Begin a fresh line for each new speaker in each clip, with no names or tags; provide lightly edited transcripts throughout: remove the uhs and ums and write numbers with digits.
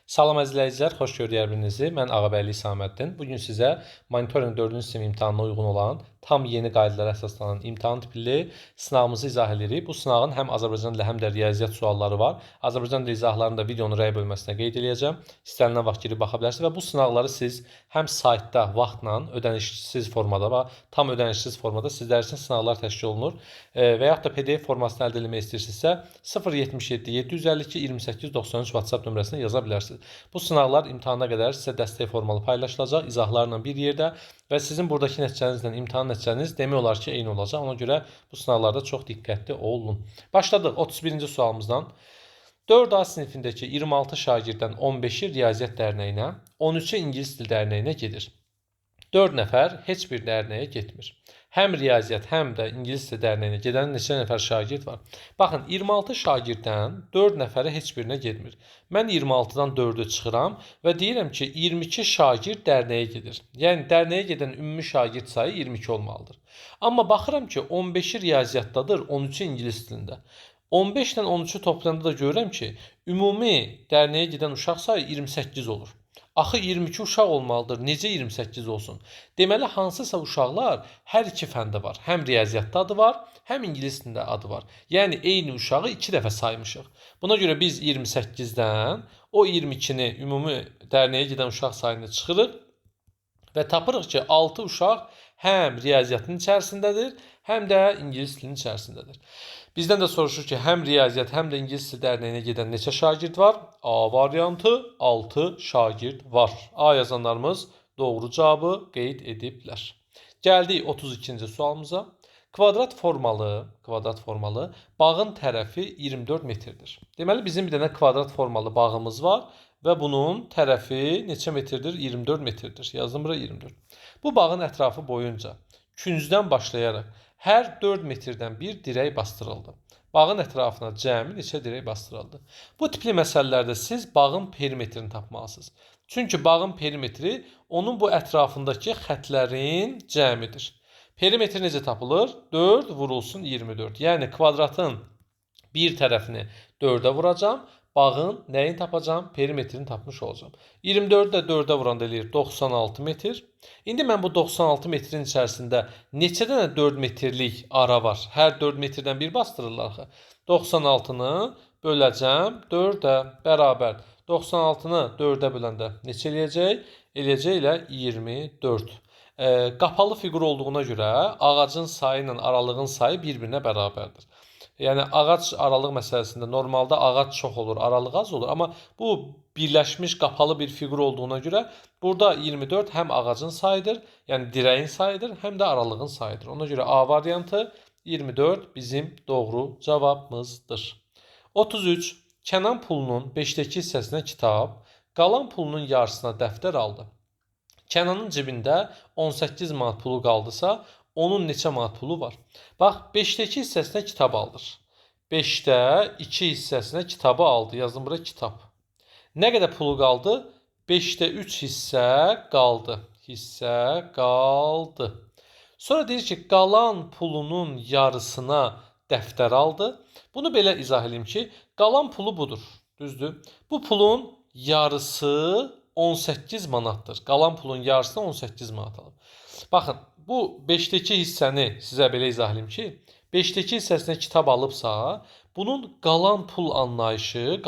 Salam əzizləyicilər, xoş gördük hər-birinizi. Mən Ağabəyli Saməddin. Bugün sizə monitorinq 4-cü sinif imtahanına uyğun olan tam yeni qaydalara əsaslanan imtahan tipli sınavımızı izah edirik. Bu sınavın həm Azərbaycan dili, həm də riyaziyyat sualları var. Azərbaycan dili izahlarını da videonun rəy bölməsinə qeyd edəcəm. İstənilən vaxt girib baxa bilərsiniz və bu sınavları siz həm saytda vaxtla ödənişsiz formada və tam ödənişsiz formada sizlər üçün sınavlar təşkil olunur. Və yaxud da PDF formasını əldə etmək istəyirsinizsə 077 752 28 93 WhatsApp nömrəsinə yaza bilərsiniz. Bu sınavlar imtahana qədər sizə dəstək formalı paylaşılacaq, izahlarla bir yerdə və sizin buradakı nəticənizlə imtahan nəticəniz demək olar ki, eyni olacaq. Ona görə bu sınavlarda çox diqqətli olun. Başladıq 31-ci sualımızdan. 4A sinifindəki 26 şagirddən 15-i Riyaziyyat dərnəyinə, 13-ü İngilis dil dərnəyinə gedir. 4 nəfər heç bir dərnəyə getmir. Həm riyaziyyat, həm də İngilis dili dərnəyinə gedən neçə nəfər şagird var? Baxın, 26 şagirddən 4 nəfəri heç birinə getmir. Mən 26-dan 4-ü çıxıram və deyirəm ki, 22 şagird dərnəyə gedir. Yəni, dərnəyə gedən ümumi şagird sayı 22 olmalıdır. Amma baxıram ki, 15-i riyaziyyatdadır, 13-ü İngilis dilində. 15 ilə 13-ü toplayanda da görürəm ki, ümumi dərnəyə gedən uşaq sayı 28 olur. Axı 22 uşaq olmalıdır. Necə 28 olsun? Deməli, hansısa uşaqlar hər iki fəndə var. Həm riyaziyyatda adı var, həm ingilis dilində adı var. Yəni, eyni uşağı 2 dəfə saymışıq. Buna görə biz 28-dən o 22-ni ümumi dərnəyə gedən uşaq sayını çıxırıq və tapırıq ki, 6 uşaq həm riyaziyyatın içərisindədir, həm də ingilis dilinin içərisindədir. Bizdən də soruşur ki, həm riyaziyyat, həm də ingilis dili dərnəyinə gedən neçə şagird var? A variantı 6 şagird var. A yazanlarımız doğru cavabı qeyd ediblər. Gəldik 32-ci sualımıza. Kvadrat formalı bağın tərəfi 24 metrdir. Deməli, bizim bir dənə kvadrat formalı bağımız var və bunun tərəfi neçə metrdir? 24 metrdir. Yazdım bura 24. Bu bağın ətrafı boyunca küncdən başlayaraq hər 4 metrdən bir dirək bastırıldı. Bağın ətrafına cəmi neçə dirək bastırıldı? Bu tipli məsələlərdə siz bağın perimetrini tapmalısınız. Çünki bağın perimetri onun bu ətrafındakı xətlərin cəmidir. Perimetr necə tapılır? 4 vurulsun 24. Yəni kvadratın bir tərəfini 4-ə vuracam. Bağın nəyini tapacam? Perimetrini tapmış olacam. 24-ü də 4-ə vuranda eləyir 96 metr. İndi mən bu 96 metrin içərisində neçə dənə 4 metrlik ara var? Hər 4 metrdən bir bastırırlar. 96-nı böləcəm 4-ə bərabər. 96-nı 4-ə böləndə neçə eləyəcək? Eləyəcək ilə 24. Qapalı fiqur olduğuna görə ağacın sayı ilə aralığın sayı bir-birinə bərabərdir. Yəni, ağac aralıq məsələsində normalda ağac çox olur, aralıq az olur. Amma bu birləşmiş qapalı bir fiqur olduğuna görə burada 24 həm ağacın sayıdır, yəni dirəyin sayıdır, həm də aralığın sayıdır. Ona görə A variantı 24 bizim doğru cavabımızdır. 33. Kənan pulunun 5-dəki hissəsinə kitab, qalan pulunun yarısına dəftər aldı. Kənanın cibində 18 manat pulu qaldısa, onun neçə manat pulu var? Bax, 5-dəki hissəsinə kitab aldır. 5-də 2 hissəsinə kitabı aldı. Yazdım bura kitab. Nə qədər pulu qaldı? 5-də 3 hissə qaldı. Hissə qaldı. Sonra deyir ki, qalan pulunun yarısına dəftər aldı. Bunu belə izah edeyim ki, qalan pulu budur. Düzdür? Bu pulun yarısı 18 manatdır. Qalan pulun yarısına 18 manat alıb. Baxın, bu 5-dəki hissəni sizə belə izah edeyim ki, 5-dəki hissəsinə kitab alıbsa, bunun qalan pul anlayışı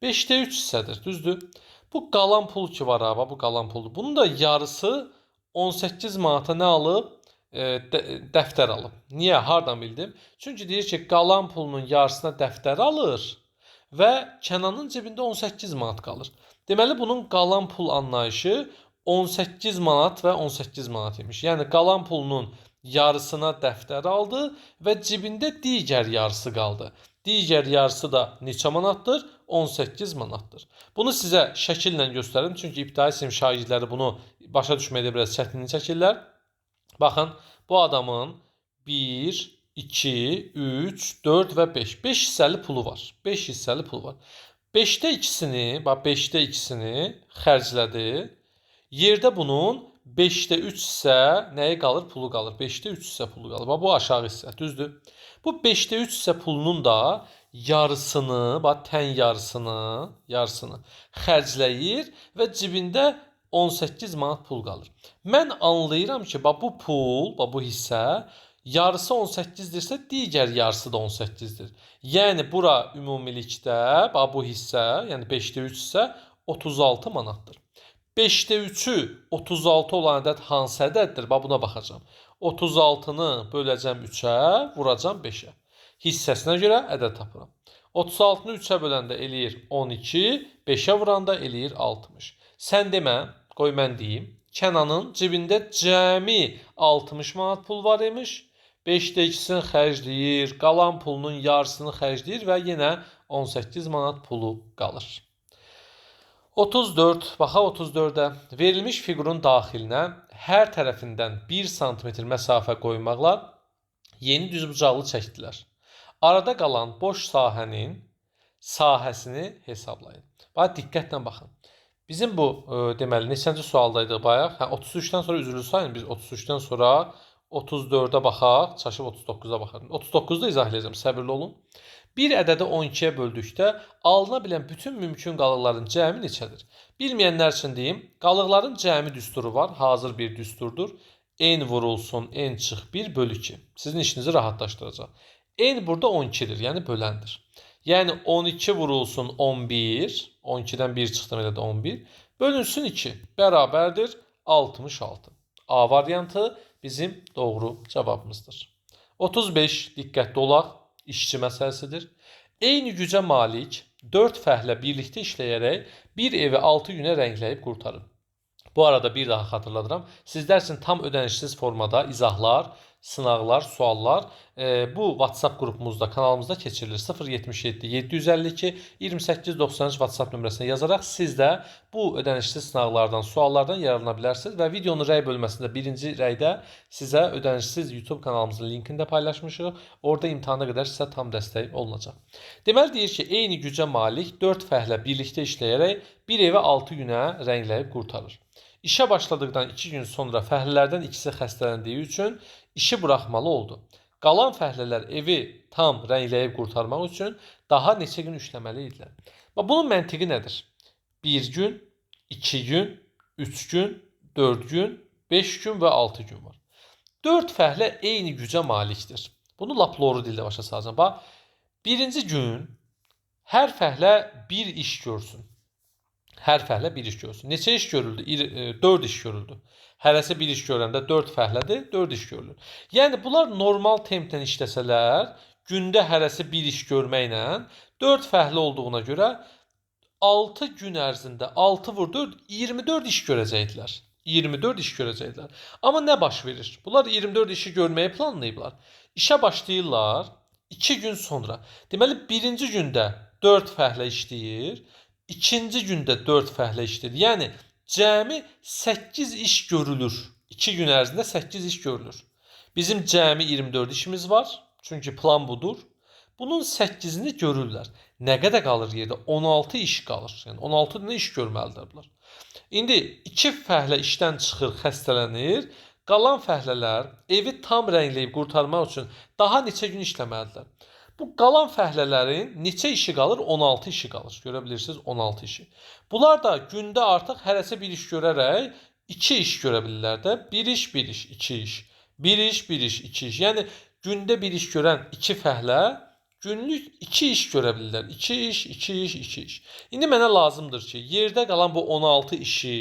5-də 3 hissədir, düzdür? Bu qalan pul ki var ha, bu qalan puldur. Bunun da yarısı 18 manata nə alıb? Dəftər alıb. Niyə? Hardan bildim? Çünki deyir ki, qalan pulunun yarısına dəftər alır və Kənanın cibində 18 manat qalır. Deməli, bunun qalan pul anlayışı 18 manat və 18 manat imiş. Yəni, qalan pulunun yarısına dəftər aldı və cibində digər yarısı qaldı. Digər yarısı da neçə manatdır? 18 manatdır. Bunu sizə şəkillə göstərim. Çünki ibtidai sinif şagirdləri bunu başa düşməkdə biraz çətinlik çəkirlər. Baxın, bu adamın 1, 2, 3, 4 və 5. 5 hissəli pulu var. 5 hissəli pulu var. 5-də 2-sini, bax 5-də 2-sini xərclədi. Yerdə bunun 5-də 3 hissə nəyi qalır? Pulu qalır. 5-də 3 hissə pulu qalır. Bax, bu aşağı hissə, düzdür? Bu 5-də 3 hissə pulunun da yarısını, bax tən yarısını xərcləyir və cibində 18 manat pul qalır. Mən anlayıram ki, bax bu pul, bax bu hissə yarısı 18-dirsə, digər yarısı da 18-dir. Yəni bura ümumilikdə bax bu hissə, yəni 5-də 3 isə 36 manatdır. 5-də 3-ü 36 olan ədəd hansı ədəddir? Bax buna baxacağam. 36-nı böləcəm 3-ə, vuracam 5-ə. Hissəsinə görə ədəd tapıram. 36-nı 3-ə böləndə eləyir 12, 5-ə vuranda eləyir 60. Sən demə, qoy mən deyim. Kənanın cibində cəmi 60 manat pul var imiş. 5-də 2-sini xərcləyir, qalan pulunun yarısını xərcləyir və yenə 18 manat pulu qalır. 34, baxaq 34-ə. Verilmiş fiqurun daxilinə hər tərəfindən 1 sm məsafə qoymaqla yeni düzbucaqlı çəkdilər. Arada qalan boş sahənin sahəsini hesablayın. Bax, diqqətlə baxın. Bizim bu, deməli, neçənci sualdaydı bayaq? 33-dən sonra üzrlü sayın. Biz 33-dən sonra 34-ə baxaq, çaşıb 39-a baxarıq. 39-da izah edəcəm, səbirli olun. Bir ədədi 12-yə böldükdə alına bilən bütün mümkün qalıqların cəmi neçədir? Bilməyənlər üçün deyim, qalıqların cəmi düsturu var, hazır bir düsturdur. N vurulsun, N çıx 1 bölü 2. Sizin işinizi rahatlaşdıracaq. N burada 12-dir, yəni böləndir. Yəni 12 vurulsun 11, 12-dən 1 çıxdım elə də 11, bölünsün 2, bərabərdir 66. A variantı bizim doğru cavabımızdır. 35, diqqətli olaq, işçi məsələsidir. Eyni gücə malik 4 fəhlə birlikdə işləyərək bir evi 6 günə rəngləyib qurtarıb. Bu arada bir daha xatırladıram. Sizlər üçün tam ödənişsiz formada izahlar, sınaqlar, suallar bu WhatsApp qrupumuzda, kanalımızda keçirilir. 077 752 28 93 WhatsApp nömrəsinə yazaraq siz də bu ödənişsiz sınaqlardan, suallardan yararlana bilərsiniz və videonun rəy bölməsində birinci rəydə sizə ödənişsiz YouTube kanalımızın linkini də paylaşmışıq. Orada imtahana qədər sizə tam dəstək olunacaq. Deməli deyir ki, eyni gücə malik 4 fəhlə birlikdə işləyərək bir evi 6 günə rəngləyib qurtarır. İşə başladıqdan 2 gün sonra fəhlələrdən ikisi xəstələndiyi üçün işi buraxmalı oldu. Qalan fəhlələr evi tam rəngləyib qurtarmaq üçün daha neçə gün işləməli idilər. Bunun məntiqi nədir? 1 gün, 2 gün, 3 gün, 4 gün, 5 gün və 6 gün var. 4 fəhlə eyni gücə malikdir. Bunu lap loru dildə başa salacağım. Bax, birinci gün hər fəhlə bir iş görsün. Hər fəhlə bir iş görsün. Neçə iş görüldü? 4 iş görüldü. Hərəsi bir iş görəndə 4 fəhlədir, 4 iş görülür. Yəni bunlar normal templə işləsələr, gündə hərəsi bir iş görməklə 4 fəhlə olduğuna görə 6 gün ərzində 6 vur 4 24 iş görəcəkdilər. 24 iş görəcəkdilər. Amma nə baş verir? Bunlar 24 işi görməyi planlayıblar. İşə başlayırlar 2 gün sonra. Deməli birinci gündə 4 fəhlə işləyir. İkinci gündə 4 fəhlə işləyir. Yəni cəmi 8 iş görülür. 2 gün ərzində 8 iş görülür. Bizim cəmi 24 işimiz var. Çünki plan budur. Bunun 8-ini görürlər. Nə qədər qalır yerdə? 16 iş qalır. Yəni 16 nə iş görməlidir bunlar. İndi 2 fəhlə işdən çıxır, xəstələnir. Qalan fəhlələr evi tam rəngləyib qurtarmaq üçün daha neçə gün işləməlidirlər. Bu qalan fəhlələrin neçə işi qalır? 16 işi qalır. Görə bilirsiniz 16 işi. Bunlar da gündə artıq hərəsi bir iş görərək 2 iş görə bilirlər də. 1 iş, 1 iş, 2 iş. 1 iş, 1 iş, 2 iş. Yəni gündə bir iş görən 2 fəhlə günlük 2 iş görə bilirlər. 2 iş, 2 iş, 2 iş. İndi mənə lazımdır ki, yerdə qalan bu 16 işi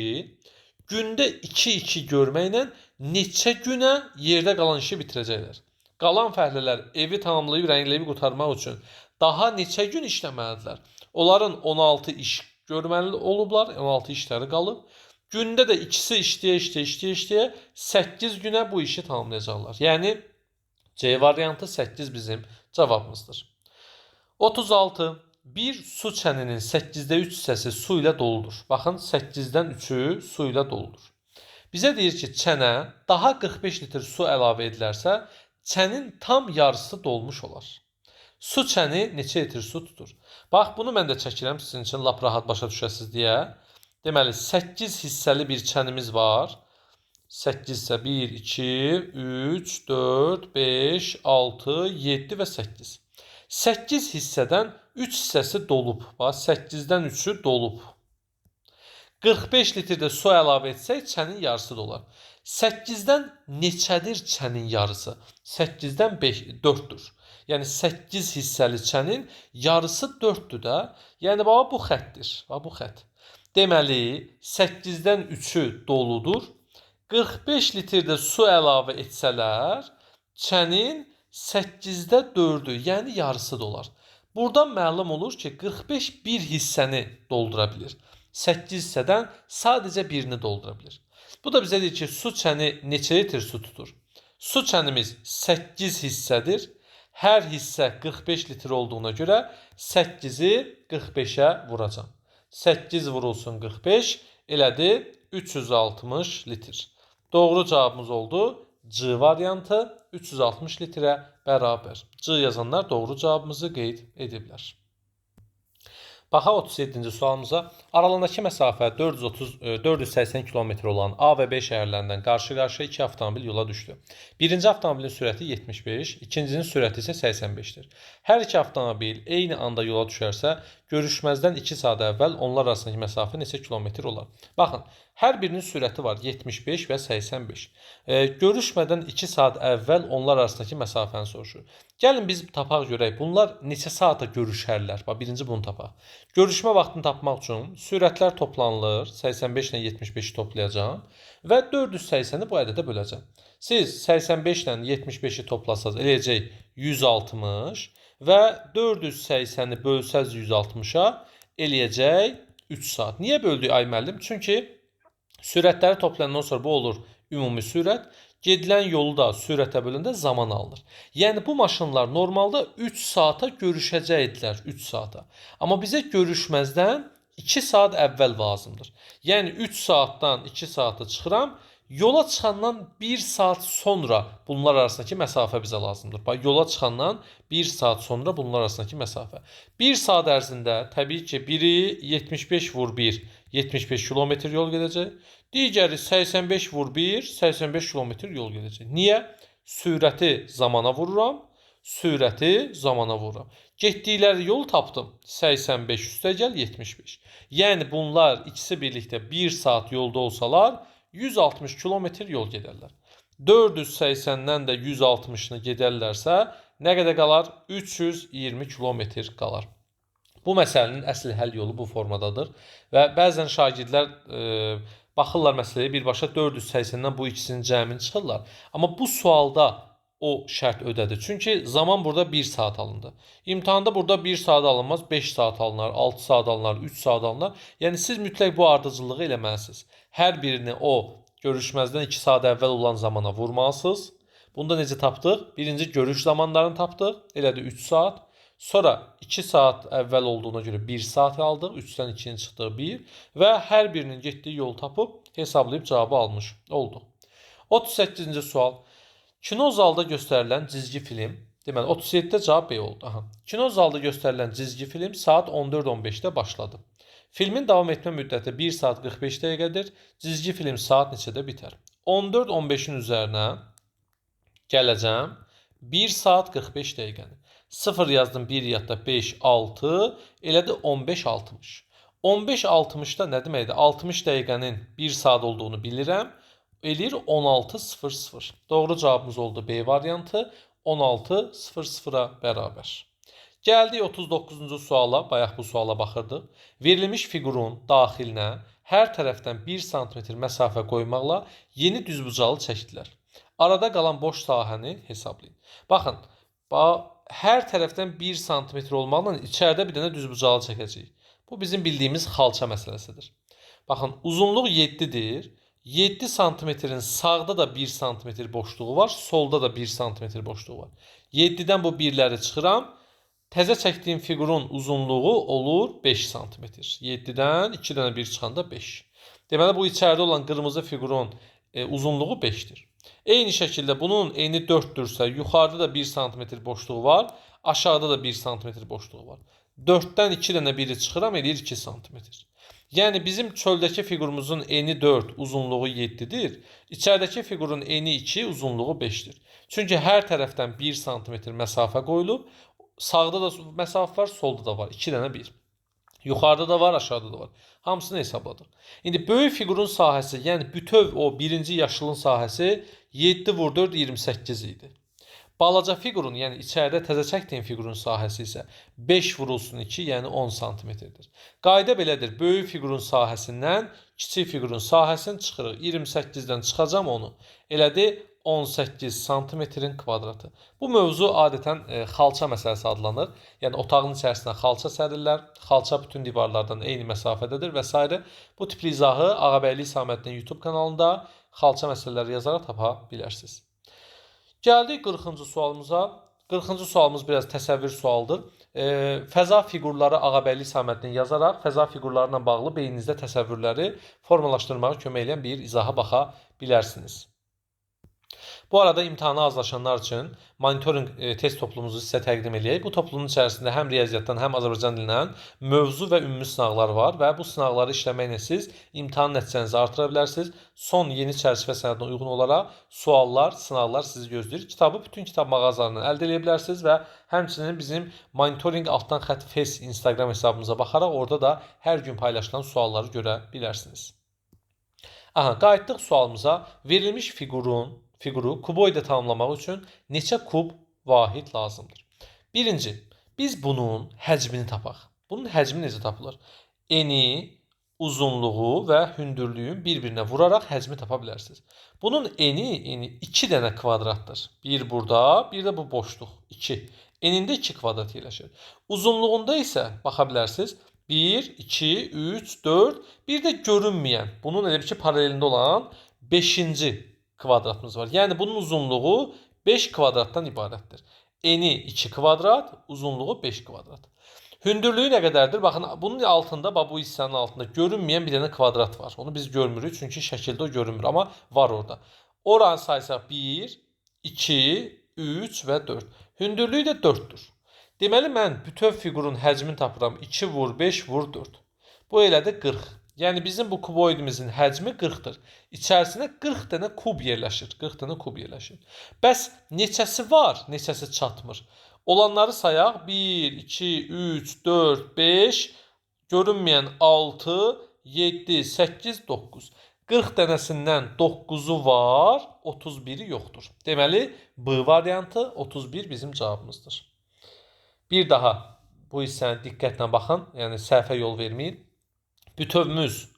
gündə 2-2 görməklə neçə günə yerdə qalan işi bitirəcəklər. Qalan fəhlələr evi tamamlayıb, rəngləyib qurtarmaq üçün daha neçə gün işləməlidirlər? Onların 16 iş görməli olublar, 16 işləri qalıb. Gündə də ikisi işləyə 8 günə bu işi tamamlayacaqlar. Yəni C variantı 8 bizim cavabımızdır. 36. Bir su çəninin 8-də 3 hissəsi su ilə doludur. Baxın, 8-dən 3-ü su ilə doludur. Bizə deyir ki, çənə daha 45 litr su əlavə edilərsə, çənin tam yarısı dolmuş olar. Su çəni neçə litr su tutur? Bax, bunu mən də çəkirəm sizin üçün lap rahat başa düşəsiniz deyə. Deməli, 8 hissəli bir çənimiz var. 8 isə 1, 2, 3, 4, 5, 6, 7 və 8. 8 hissədən 3 hissəsi dolub. Bax, 8-dən 3-ü dolub. 45 litrdə su əlavə etsək, çənin yarısı da olar. 8-dən neçədir çənin yarısı? 8-dən 4-dür. Yəni 8 hissəli çənin yarısı 4-dür də. Yəni bax, bu xəttdir. Bax, bu xətt. Deməli, 8-dən 3-ü doludur. 45 litrdə su əlavə etsələr, çənin 8-də 4-ü, yəni yarısı da olar. Buradan məlum olur ki, 45 bir hissəni doldura bilir. 8 hissədən sadəcə birini doldura bilir. Bu da bizə deyir ki, su çəni neçə litr su tutur? Su çənimiz 8 hissədir. Hər hissə 45 litr olduğuna görə 8-i 45-ə vuracam. 8 vurulsun 45, elədi 360 litr. Doğru cavabımız oldu C variantı, 360 litrə bərabər. C yazanlar doğru cavabımızı qeyd ediblər. Baxaq 37-ci sualımıza. Aralarındakı məsafə 480 km olan A və B şəhərlərindən qarşı-qarşıya 2 avtomobil yola düşdü. Birinci avtomobilin sürəti 75, ikincisinin sürəti isə 85-dir. Hər iki avtomobil eyni anda yola düşərsə, görüşməzdən 2 saat əvvəl onlar arasındakı məsafə neçə kilometr olar? Baxın, hər birinin sürəti var 75 və 85. Görüşmədən 2 saat əvvəl onlar arasındakı məsafəni soruşur. Gəlin biz tapaq görək, bunlar neçə saata görüşərlər? Bax, birinci bunu tapaq. Görüşmə vaxtını tapmaq üçün sürətlər toplanılır. 85 ilə 75-i toplayacağım və 480-i bu ədədə böləcəm. Siz 85 ilə 75-i toplasaz eləyəcək 160 və 480-i bölsəz 160-a eləyəcək 3 saat. Niyə böldük ay müəllim? Çünki sürətləri toplayandan sonra bu olur ümumi sürət. Gedilən yolu da sürətə böləndə zaman alınır. Yəni bu maşınlar normalda 3 saata görüşəcəkdilər, 3 saata. Amma bizə görüşməzdən 2 saat əvvəl lazımdır. Yəni 3 saatdan 2 saata çıxıram, yola çıxandan 1 saat sonra bunlar arasındakı məsafə bizə lazımdır. Bax, yola çıxandan 1 saat sonra bunlar arasındakı məsafə. 1 saat ərzində təbii ki, biri 75 vur 1, 75 kilometr yol gedəcək. Digəri 85 vur 1, 85 kilometr yol gedəcək. Niyə? Sürəti zamana vururam, sürəti zamana vururam. Getdikləri yolu tapdım. 85 üstə gəl 75. Yəni bunlar ikisi birlikdə 1 saat yolda olsalar 160 kilometr yol gedərlər. 480-dən də 160-ını gedərlərsə nə qədər qalar? 320 kilometr qalar. Bu məsələnin əsl həll yolu bu formadadır və bəzən şagirdlər baxırlar məsələyə birbaşa 480-dən bu ikisinin cəmini çıxırlar. Amma bu sualda o şərt ödədir. Çünki zaman burada 1 saat alındı. İmtahanda burada 1 saat alınmaz, 5 saat alınar, 6 saat alınar, 3 saat alınar. Yəni siz mütləq bu ardıcıllığı eləməlisiniz. Hər birini o görüşməzdən 2 saat əvvəl olan zamana vurmalısınız. Bunda necə tapdıq? Birinci görüş zamanlarını tapdıq. Elədi 3 saat. Sonra 2 saat əvvəl olduğuna görə 1 saat aldıq. 3-dən 2-nin çıxdığı 1 və hər birinin getdiyi yolu tapıb hesablayıb cavabı almış olduq. 38-ci sual. Kino zalda göstərilən cizgi film, deməli 37-də cavab B oldu. Aha. Kino zalda göstərilən cizgi film saat 14:15-də başladı. Filmin davam etmə müddəti 1 saat 45 dəqiqədir. Cizgi film saat neçədə bitər? 14:15-in üzərinə gələcəm 1 saat 45 dəqiqəni. 0 yazdım, 1 yadda 5, 6, elədi 15:60. 15:60-da nə deməkdir? 60 dəqiqənin 1 saat olduğunu bilirəm. Eləyir 16:00. Doğru cavabımız oldu B variantı. 16:00-a bərabər. Gəldik 39-cu suala. Bayaq bu suala baxırdıq. Verilmiş fiqurun daxilinə hər tərəfdən 1 sm məsafə qoymaqla yeni düzbucalı çəkdilər. Arada qalan boş sahəni hesablayın. Baxın, hər tərəfdən 1 sm olmaqla içəridə bir dənə düzbucalı çəkəcəyik. Bu bizim bildiyimiz xalça məsələsidir. Baxın, uzunluq 7-dir. 7 santimetrin sağda da 1 santimetr boşluğu var, solda da 1 santimetr boşluğu var. 7-dən bu 1-ləri çıxıram. Təzə çəkdiyim fiqurun uzunluğu olur 5 santimetr. 7-dən 2 dənə 1 çıxanda 5. Deməli, bu içəridə olan qırmızı fiqurun uzunluğu 5-dir. Eyni şəkildə bunun eni 4-dürsə, yuxarıda da 1 santimetr boşluğu var, aşağıda da 1 santimetr boşluğu var. 4-dən 2 dənə 1-i çıxıram, eləyir 2 santimetr. Yəni bizim çöldəki fiqurumuzun eni 4, uzunluğu 7-dir. İçəridəki fiqurun eni 2, uzunluğu 5-dir. Çünki hər tərəfdən 1 sm məsafə qoyulub, sağda da məsafə var, solda da var. 2 dənə 1. Yuxarıda da var, aşağıda da var. Hamısını hesabladıq. İndi böyük fiqurun sahəsi, yəni bütöv o birinci yaşılın sahəsi 7 vur 4 28 idi. Balaca fiqurun, yəni içəridə təzə çəkdiyim fiqurun sahəsi isə 5 vurulsun 2, yəni 10 sm-dir. Qayda belədir. Böyük fiqurun sahəsindən kiçik fiqurun sahəsini çıxırıq. 28-dən çıxacam onu. Elədi 18 sm-in kvadratı. Bu mövzu adətən xalça məsələsi adlanır. Yəni otağın içərisinə xalça sərirlər. Xalça bütün divarlardan eyni məsafədədir və s. Bu tipli izahı Ağabəyli İsaməddin YouTube kanalında xalça məsələləri yazaraq tapa bilərsiniz. Gəldik 40-cı sualımıza. 40-cı sualımız biraz təsəvvür sualdır. Fəza fiqurları Ağabəyli İsaməddin yazaraq fəza fiqurlarla bağlı beyninizdə təsəvvürləri formalaşdırmağa kömək edən bir izaha baxa bilərsiniz. Bu arada imtahana hazırlaşanlar üçün monitoring test toplumumuzu sizə təqdim edək. Bu toplumun içərisində həm riyaziyyatdan, həm Azərbaycan dilindən mövzu və ümumi sınaqlar var və bu sınaqları işləməklə siz imtahan nəticənizi artıra bilərsiniz. Son yeni çərçivə sənədinə uyğun olaraq suallar, sınaqlar sizi gözləyir. Kitabı bütün kitab mağazalarından əldə edə bilərsiniz və həmçinin bizim monitoring altdan xətt face Instagram hesabımıza baxaraq orada da hər gün paylaşılan sualları görə bilərsiniz. Qayıtdıq sualımıza. Verilmiş fiquru kuboida tamamlamaq üçün neçə kub vahid lazımdır? Birinci, biz bunun həcmini tapaq. Bunun həcmi necə tapılır? Eni, uzunluğu və hündürlüyün bir-birinə vuraraq həcmi tapa bilərsiniz. Bunun eni 2 dənə kvadratdır. Bir burada, bir də bu boşluq 2. Enində 2 kvadrat yerləşir. Uzunluğunda isə baxa bilərsiniz 1, 2, 3, 4, bir də görünməyən, bunun elə bir ki paralelində olan 5-ci kvadratımız var. Yəni bunun uzunluğu 5 kvadratdan ibarətdir. Eni 2 kvadrat, uzunluğu 5 kvadrat. Hündürlüyü nə qədərdir? Baxın, bunun altında, bu hissənin altında görünməyən bir dənə kvadrat var. Onu biz görmürük, çünki şəkildə o görünmür, amma var orada. Oranı saysaq 1, 2, 3 və 4. Hündürlüyü də 4-dür. Deməli, mən bütöv fiqurun həcmini tapıram. 2 vur 5 vur 4. Bu elədir 40. Yəni bizim bu kuboidimizin həcmi 40-dır. İçərisinə 40 dənə kub yerləşir. 40 dənə kub yerləşir. Bəs neçəsi var, neçəsi çatmır? Olanları sayaq. 1, 2, 3, 4, 5, görünməyən 6, 7, 8, 9. 40 dənəsindən 9-u var, 31-i yoxdur. Deməli, B variantı 31 bizim cavabımızdır. Bir daha bu hissəni diqqətlə baxın, yəni səhvə yol verməyin. Bütövümüz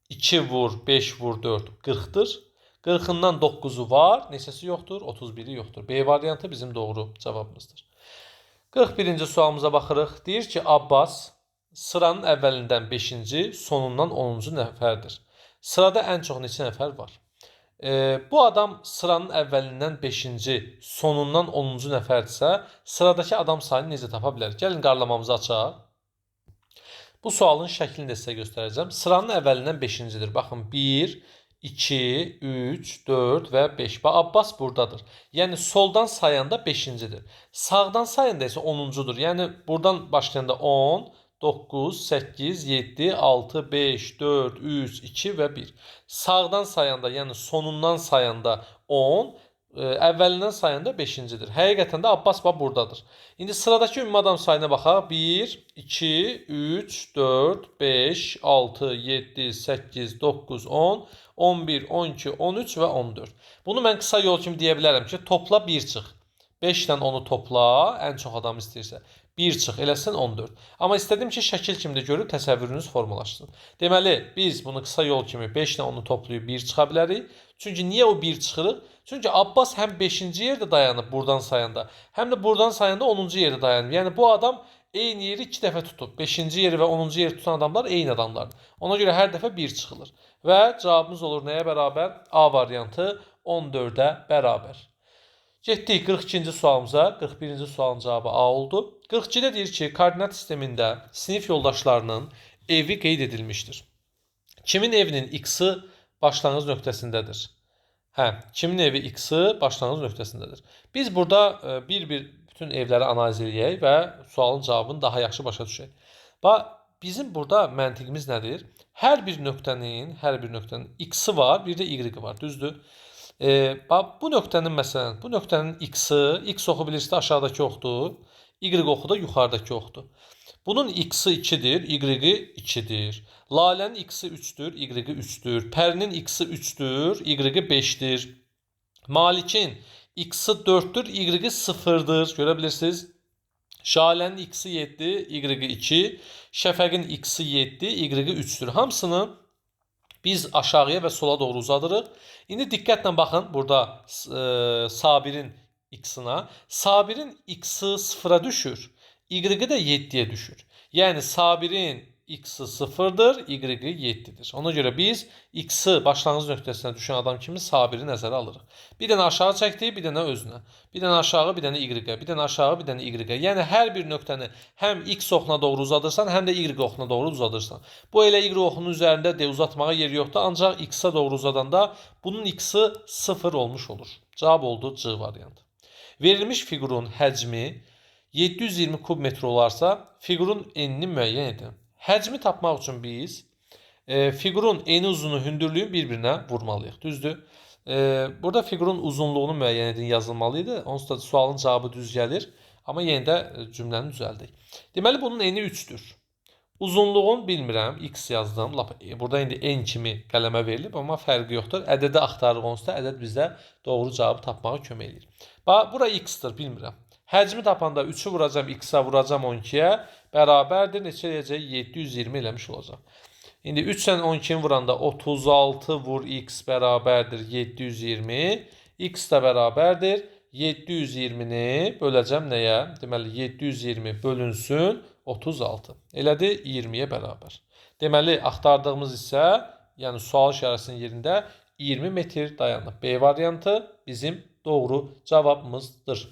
2 vur 5 vur 4 40'dır. 40'ından 9'u var, neçəsi yoxdur? 31'i yoxdur. B variantı bizim doğru cavabımızdır. 41-ci sualımıza baxırıq. Deyir ki, Abbas sıranın əvvəlindən 5-ci, sonundan 10-cu nəfərdir. Sırada ən çox neçə nəfər var? Bu adam sıranın əvvəlindən 5-ci, sonundan 10-cu nəfərdirsə, sıradakı adam sayını necə tapa bilər? Gəlin qarlamamızı açaq. Bu sualın şəklini də sizə göstərəcəm. Sıranın əvvəlindən 5-cidir. Baxın, 1, 2, 3, 4 və 5. Abbas buradadır. Yəni soldan sayanda 5-cidir. Sağdan sayanda isə 10-cudur. Yəni buradan başlayanda 10, 9, 8, 7, 6, 5, 4, 3, 2 və 1. Sağdan sayanda, yəni sonundan sayanda 10, əvvəlindən sayanda 5-cidir. Həqiqətən də Abbas buradadır. İndi sıradakı ümumi adam sayına baxaq. 1, 2, 3, 4, 5, 6, 7, 8, 9, 10, 11, 12, 13 və 14. Bunu mən qısa yol kimi deyə bilərəm ki, topla 1 çıx. 5 ilə 10-u topla, ən çox adam istəyirsə. 1 çıx, eləsin 14. Amma istədim ki, şəkil kimi də görüb təsəvvürünüz formalaşsın. Deməli, biz bunu qısa yol kimi 5 ilə 10-u toplayıb 1 çıxa bilərik. Çünki niyə o 1 çıxırıq? Çünki Abbas həm 5-ci yerdə dayanıb buradan sayanda, həm də buradan sayanda 10-cu yerdə dayanıb. Yəni bu adam eyni yeri 2 dəfə tutub. 5-ci yeri və 10-cu yeri tutan adamlar eyni adamlardır. Ona görə hər dəfə 1 çıxılır. Və cavabımız olur nəyə bərabər? A variantı 14-ə bərabər. Getdik 42-ci sualımıza. 41-ci sualın cavabı A oldu. 42-də deyir ki, koordinat sistemində sinif yoldaşlarının evi qeyd edilmişdir. Kimin evinin x-i başlanğıc nöqtəsindədir? Kimin evi x-i başlanğıc nöqtəsindədir? Biz burada bir-bir bütün evləri analiz edək və sualın cavabını daha yaxşı başa düşək. Bizim burada məntiqimiz nədir? Hər bir nöqtənin x-i var, bir də y-i var, düzdür? Bu nöqtənin məsələn, bu nöqtənin x-i, x oxu bilirsə aşağıdakı oxdur. Y oxu da yuxarıdakı oxdur. Bunun x-i 2-dir, y-i 2-dir. Lalənin x-i 3-dür, y-i 3-dür. Pərinin x-i 3-dür, y-i 5-dir. Malikin x-i 4-dür, y-i 0-dır. Görə bilirsiniz. Şalənin x-i 7, y-i 2. Şəfəqin x-i 7, y-i 3-dür. Hamısını biz aşağıya və sola doğru uzadırıq. İndi diqqətlə baxın burada Sabirin x-ına. Sabirin x-i 0-a düşür. Y-i də 7-yə düşür. Yəni Sabirin x-i 0-dır, y-i 7-dir. Ona görə biz x-i başlanğıc nöqtəsinə düşən adam kimi Sabiri nəzərə alırıq. Bir dənə aşağı çəkdik, bir dənə özünə. Bir dənə aşağı, bir dənə y-ə. Bir dənə aşağı, bir dənə y-ə. Yəni hər bir nöqtəni həm x oxuna doğru uzadırsan, həm də y oxuna doğru uzadırsan. Bu elə y oxunun üzərində de uzatmağa yer yoxdur. Ancaq x-a doğru uzadanda bunun x-i 0 olmuş olur. Cavab oldu C variantı. Verilmiş fiqurun həcmi 720 kub metr olarsa, fiqurun enini müəyyən edin. Həcmi tapmaq üçün biz fiqurun eni uzunu hündürlüyün bir-birinə vurmalıyıq. Düzdür? Burada fiqurun uzunluğunu müəyyən edin yazılmalıydı. Onsuz da sualın cavabı düz gəlir. Amma yenə də cümləni düzəldik. Deməli bunun eni 3-dür. Uzunluğun bilmirəm, x yazdım. Burada indi en kimi qələmə verilib, amma fərqi yoxdur. Ədədi axtarırıq onsuz da ədəd bizə doğru cavabı tapmağa kömək edir. Bax, bura x-dir, bilmirəm. Həcmi tapanda 3-ü vuracam x-a, vuracam 12-yə, bərabərdir. Neçə eləyəcək? 720 eləmiş olacaq. İndi 3-dən 12-ni vuranda 36 vur x bərabərdir 720. X də bərabərdir 720-ni böləcəm nəyə? Deməli 720 bölünsün 36. Elədi 20-yə bərabər. Deməli axtardığımız isə, yəni sual işarəsinin yerində 20 metr dayanıb. B variantı bizim doğru cavabımızdır.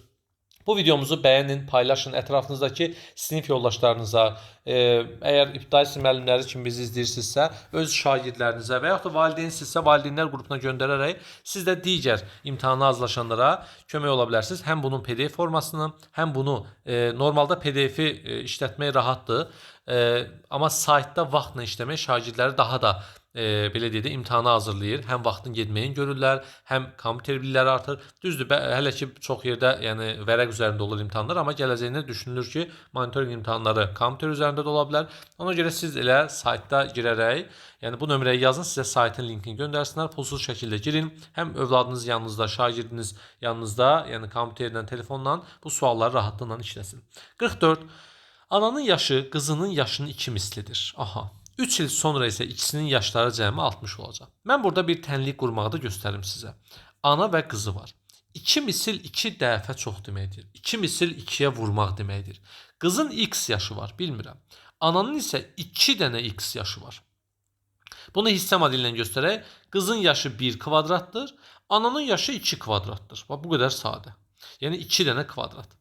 Bu videomuzu bəyənin, paylaşın ətrafınızdakı sinif yoldaşlarınıza, əgər ibtidai sinif müəllimləri kimi bizi izləyirsinizsə, öz şagirdlərinizə və yaxud da valideynsinizsə, valideynlər qrupuna göndərərək siz də digər imtahana hazırlaşanlara kömək ola bilərsiniz. Həm bunun PDF formasını, həm bunu normalda PDF-i işlətmək rahatdır. Amma saytda vaxtla işləmək şagirdləri daha da belə deyək də imtahana hazırlayır. Həm vaxtın getməyini görürlər, həm kompüter bilikləri artır. Düzdür, hələ ki çox yerdə, yəni vərəq üzərində olur imtahanlar, amma gələcəyində düşünülür ki, monitorinq imtahanları kompüter üzərində də ola bilər. Ona görə siz elə saytda girərək, yəni bu nömrəyə yazın, sizə saytın linkini göndərsinlər, pulsuz şəkildə girin. Həm övladınız yanınızda, şagirdiniz yanınızda, yəni kompüterlə, telefonla bu sualları rahatlıqla işləsin. 44. Ananın yaşı qızının yaşının 2 mislidir. Aha. 3 il sonra isə ikisinin yaşları cəmi 60 olacaq. Mən burada bir tənlik qurmağı da göstərim sizə. Ana və qızı var. 2 misil 2 dəfə çox deməkdir. 2 misil 2-yə vurmaq deməkdir. Qızın x yaşı var, bilmirəm. Ananın isə 2 dənə x yaşı var. Bunu hissə modeli ilə göstərək. Qızın yaşı 1 kvadratdır. Ananın yaşı 2 kvadratdır. Bax, bu qədər sadə. Yəni 2 dənə kvadrat.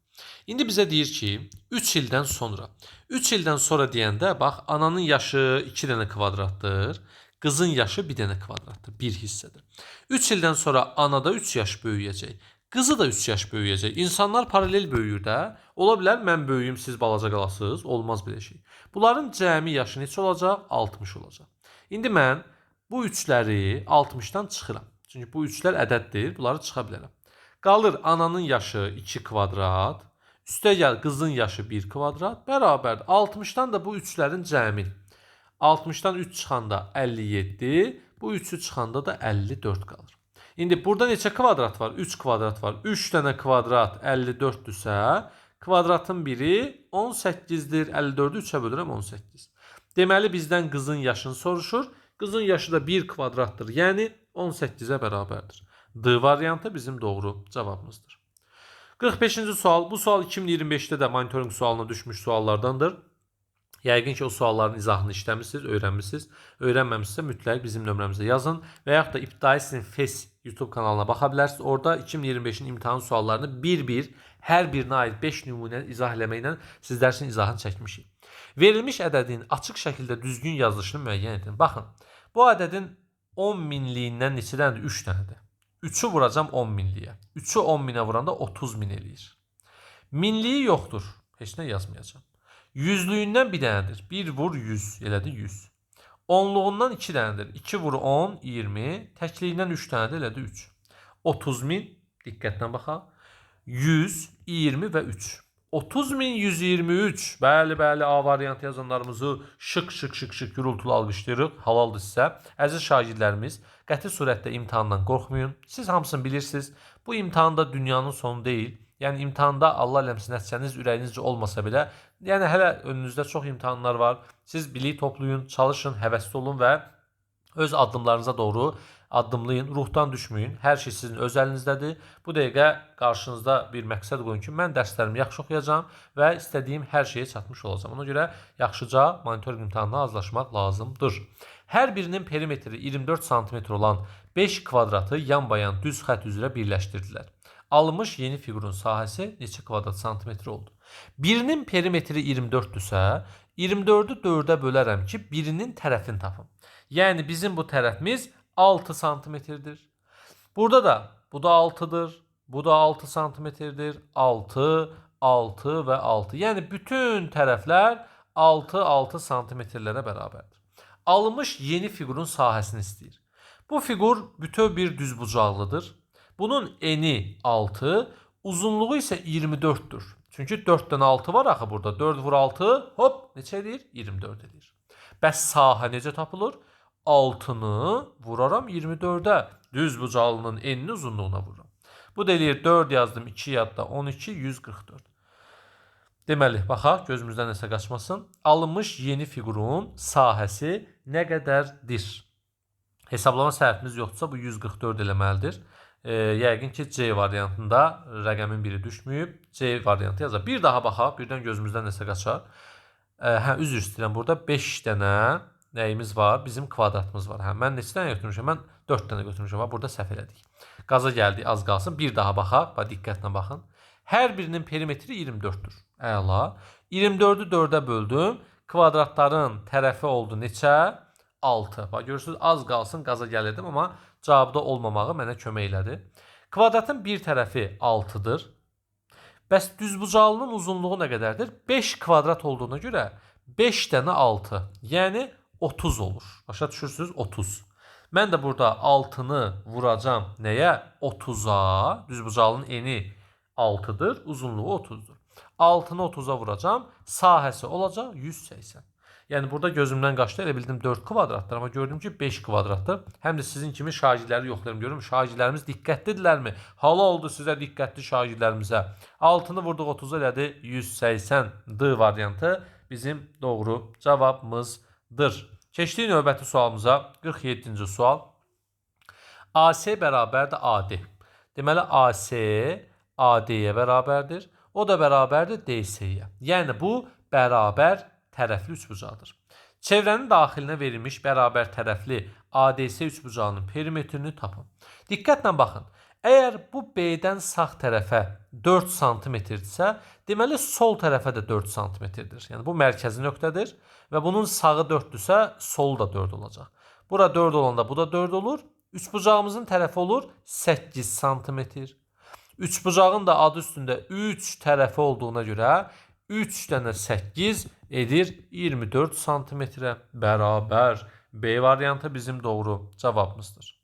İndi bizə deyir ki, 3 ildən sonra. 3 ildən sonra deyəndə, bax, ananın yaşı 2 dənə kvadratdır. Qızın yaşı 1 dənə kvadratdır. Bir hissədir. 3 ildən sonra anada 3 yaş böyüyəcək. Qızı da 3 yaş böyüyəcək. İnsanlar paralel böyüyür də. Ola bilər, mən böyüyüm, siz balaca qalasınız. Olmaz belə şey. Bunların cəmi yaşı neçə olacaq? 60 olacaq. İndi mən bu 3-ləri 60-dan çıxıram. Çünki bu 3-lər ədəddir. Bunları çıxa bilərəm. Qalır ananın yaşı 2 kvadrat. Üstə gəl qızın yaşı 1 kvadrat. Bərabərdir. 60-dan da bu 3-lərin cəmi. 60-dan 3 çıxanda 57. Bu 3-ü çıxanda da 54 qalır. İndi burada neçə kvadrat var? 3 kvadrat var. 3 dənə kvadrat 54-dürsə, kvadratın biri 18-dir. 54-ü 3-ə bölürəm 18. Deməli bizdən qızın yaşını soruşur. Qızın yaşı da 1 kvadratdır. Yəni 18-ə bərabərdir. D variantı bizim doğru cavabımızdır. 45-ci sual. Bu sual 2025-də də monitorinq sualına düşmüş suallardandır. Yəqin ki, o sualların izahını işləmişsiniz, öyrənmişsiniz. Öyrənməmişsinizsə mütləq bizim nömrəmizə yazın və yaxud da İbtidai Sinif FES YouTube kanalına baxa bilərsiniz. Orada 2025-in imtahan suallarını bir-bir, hər birinə aid 5 nümunə izah eləməklə siz dərsin izahını çəkmişik. Verilmiş ədədin açıq şəkildə düzgün yazılışını müəyyən edin. Baxın, bu ədədin 10 minliyindən neçə dənədir? 3 dənədir. 3-ü vuracam 10 minliyə. 3-ü 10 minə vuranda 30 min eləyir. Minliyi yoxdur. Heç nə yazmayacam. Yüzlüyündən bir dənədir. 1 vur 100, elədi 100. Onluğundan 2 dənədir. 2 vur 10, 20. Təkliyindən 3 dənədir, elədi 3. 30 min, diqqətlə baxaq. 100, 20 və 3. 30123. Bəli, bəli, A variantı yazanlarımızı şık gürültülü alqışlayırıq. Halaldır sizə. Əziz şagirdlərimiz, qəti surətdə imtahandan qorxmayın. Siz hamısını bilirsiniz. Bu imtahanda dünyanın sonu deyil. Yəni imtahanda Allah eləməsin nəticəniz ürəyinizcə olmasa belə, yəni hələ önünüzdə çox imtahanlar var. Siz bilik toplayın, çalışın, həvəsli olun və öz addımlarınıza doğru addımlayın, ruhdan düşməyin. Hər şey sizin öz əlinizdədir. Bu dəqiqə qarşınızda bir məqsəd qoyun ki, mən dərslərimi yaxşı oxuyacağam və istədiyim hər şeyə çatmış olacağam. Ona görə yaxşıca monitorinq imtahanına hazırlaşmaq lazımdır. Hər birinin perimetri 24 sm olan 5 kvadratı yanbayan düz xətt üzrə birləşdirdilər. Alınmış yeni fiqurun sahəsi neçə kvadrat santimetr oldu? Birinin perimetri 24-dürsə, 24-ü 4-ə bölərəm ki, birinin tərəfini tapım. Yəni bizim bu tərəfimiz 6 santimetrdir. Burada da bu da 6'dır. Bu da 6 santimetrdir. 6, 6 və 6. Yəni bütün tərəflər 6 santimetrlərə bərabərdir. Alınmış yeni fiqurun sahəsini istəyir. Bu fiqur bütöv bir düzbucaqlıdır. Bunun eni 6, uzunluğu isə 24'dür. Çünki 4 dənə 6 var axı burada. 4 vur 6, hop, neçə edir? 24 edir. Bəs sahə necə tapılır? 6'nı vuraram 24'ə. Düzbucaqlının enini uzunluğuna vururam. Bu da eləyir 4 yazdım, 2 yadda 12, 144. Deməli, baxaq, gözümüzdən nəsə qaçmasın. Alınmış yeni fiqurun sahəsi nə qədərdir? Hesablama səhvimiz yoxdursa bu 144 eləməlidir. Yəqin ki, C variantında rəqəmin biri düşməyib. C variantı yazar. Bir daha baxaq, birdən gözümüzdən nəsə qaçar. Üzr istəyirəm, burada 5 dənə nəyimiz var? Bizim kvadratımız var. Mən neçə dənə götürmüşəm? Mən 4 dənə götürmüşəm. Burada səhv elədik. Qaza gəldik, az qalsın. Bir daha baxaq. Diqqətlə baxın. Hər birinin perimetri 24'dür. Əla. 24'ü 4'ə böldüm. Kvadratların tərəfi oldu neçə? 6. Görürsünüz, az qalsın qaza gəlirdim, amma cavabda olmamağı mənə kömək elədi. Kvadratın bir tərəfi 6'dır. Bəs düzbucaqlının uzunluğu nə qədərdir? 5 kvadrat olduğuna görə 5 dənə 6. Yəni 30 olur. Başa düşürsünüz? 30. Mən də burada 6'nı vuracam nəyə? 30'a. Düzbucaqlının eni 6'dır, uzunluğu 30'dur. 6'nı 30'a vuracam. Sahəsi olacaq 180. Yəni burada gözümdən qaçdı. Elə bildim 4 kvadratdır, amma gördüm ki 5 kvadratdır. Həm də sizin kimi şagirdləri yoxlayıram. Görürüm şagirdlərimiz diqqətlidirlərmi? Hala oldu sizə diqqətli şagirdlərimizə. 6'nı vurduq 30'a elədi 180. D variantı bizim doğru cavabımızdır. Keçdik növbəti sualımıza. 47-ci sual. AC bərabərdir AD. Deməli AC AD-yə bərabərdir. O da bərabərdir DC-yə. Yəni bu bərabər tərəfli üçbucaqdır. Çevrənin daxilinə verilmiş bərabər tərəfli ADS üçbucağının perimetrini tapın. Diqqətlə baxın. Əgər bu B-dən sağ tərəfə 4 santimetrdirsə, deməli sol tərəfə də 4 santimetrdir. Yəni bu mərkəzi nöqtədir və bunun sağı 4-dürsə, solu da 4 olacaq. Bura 4 olanda bu da 4 olur. Üçbucağımızın tərəfi olur 8 santimetr. Üçbucağın da adı üstündə 3 tərəfi olduğuna görə 3 dənə 8 edir 24 santimetrə bərabər. B variantı bizim doğru cavabımızdır.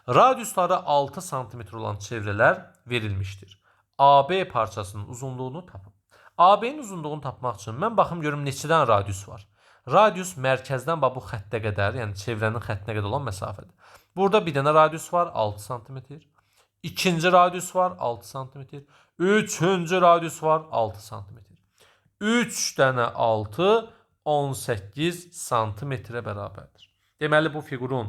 Radiusları 6 santimetr olan çevrələr verilmişdir. AB parçasının uzunluğunu tapın. AB'nin uzunluğunu tapmaq üçün mən baxım görüm neçə dənə radius var. Radius mərkəzdən bu xəttə qədər, yəni çevrənin xəttinə qədər olan məsafədir. Burada bir dənə radius var 6 santimetr. İkinci radius var 6 santimetr. Üçüncü radius var 6 santimetr. 3 dənə 6 18 santimetrə bərabərdir. Deməli bu fiqurun,